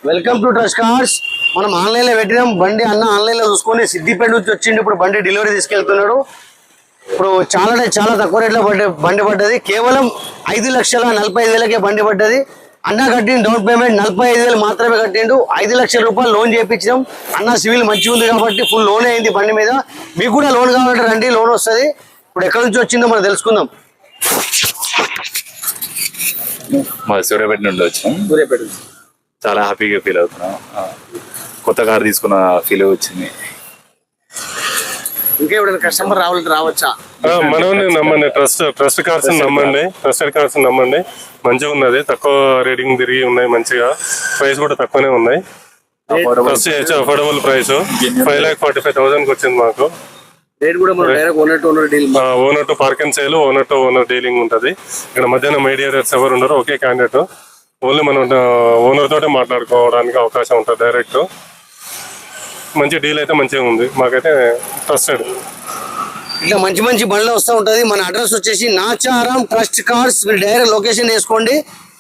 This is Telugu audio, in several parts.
Welcome to trust cars. మనం ఆన్లైన్ లో పెట్టినాం బండి. అన్న ఆన్లైన్ లో చూసుకొని సిద్దిపేట నుంచి వచ్చిండు. ఇప్పుడు బండి డెలివరీ తీసుకెళ్తున్నాడు. ఇప్పుడు చాలా తక్కువ రేట్లో బండి పడ్డది. కేవలం 5,45,000కే బండి పడ్డది. అన్న కట్టిన డౌన్ పేమెంట్ 45,000 మాత్రమే కట్టిండు. 5 లక్షల రూపాయలు లోన్ చేయించాం. అన్న సివిల్ మంచిగా ఉంది కాబట్టి ఫుల్ లోన్ అయింది బండి మీద. మీకు కూడా లోన్ కావాలంటే రండి, లోన్ వస్తుంది. ఇప్పుడు ఎక్కడి నుంచి వచ్చిందో మనం తెలుసుకుందాం. మా సూర్యాపేట నుండి వచ్చాం. సూర్యాపేట చాలా హ్యాపీగా ఫీల్ అవుతున్నాం. కొత్త కార్ తీసుకున్న ఫీల్ వచ్చింది. ఇంకా ఎవరైనా కస్టమర్ రావాలంటే రావచ్చా? మనల్ని నమ్మండి, ట్రస్ట్ కార్స్ నమ్మండి, ట్రస్టెడ్ కార్స్ నమ్మండి. మంచిగా ఉన్నది, తక్కువ రేటింగ్ తిరిగి ఉన్నాయి, మంచిగా ప్రైస్ కూడా తక్కువనే ఉన్నాయి. ట్రస్ట్ చేయొచ్చు, అఫోర్డబుల్ ప్రైస్ 5,45,000కి వచ్చింది మాకు. రేట్ కూడా owner to park and sale, owner to owner dealing ఉంటుంది. ఇక్కడ మధ్యాహ్నం మీడియేటర్స్ ఎవరు ఉండరు, ఒకే క్యాండిడేట్. ఓన్లీ మనం ఓనర్ తోటే మాట్లాడుకోవడానికి అవకాశం ఉంటుంది డైరెక్ట్. మంచి డీల్ అయితే మంచిగా ఉంది, మాకైతే ట్రస్టెడ్. ఇట్లా మంచి బండ్లు వస్తూ ఉంటుంది. మన అడ్రస్ వచ్చేసి నాచారం ట్రస్ట్ కార్స్. మీరు డైరెక్ట్ లొకేషన్ వేసుకోండి,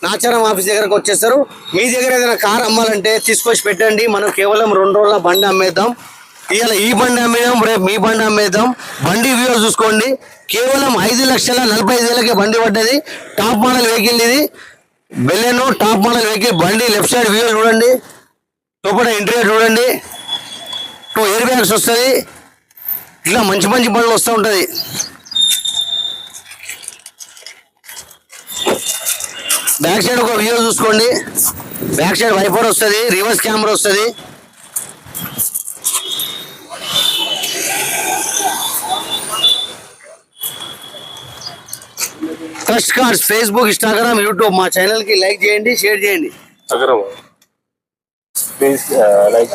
నాచారం ఆఫీస్ దగ్గరకు వచ్చేస్తారు. మీ దగ్గర ఏదైనా కార్ అమ్మాలంటే తీసుకొచ్చి పెట్టండి. మనం కేవలం 2 రోజుల బండి అమ్మేద్దాం. ఇవాళ ఈ బండి అమ్మేద్దాం, రేపు మీ బండి అమ్మేద్దాం. బండి వ్యూస్ చూసుకోండి. కేవలం 5,45,000కే బండి పడ్డది. టాప్ మోడల్ వెహికల్ ఇది, బెలెనో టాప్ మోడల్ వెహికల్. బండి లెఫ్ట్ సైడ్ వ్యూస్ చూడండి, లోపల ఇంటీరియర్ చూడండి. 2 ఎయిర్ బ్యాగ్స్ వస్తుంది. ఇట్లా మంచి బండ్లు వస్తూ ఉంటుంది. బ్యాక్ సైడ్ ఒక వ్యూ చూసుకోండి. బ్యాక్ సైడ్ వైపర్ వస్తుంది, రివర్స్ కెమెరా వస్తుంది. Trust cars Facebook, Instagram, YouTube. మా ఛానల్ కి లైక్ చేయండి, షేర్ చేయండి. Please like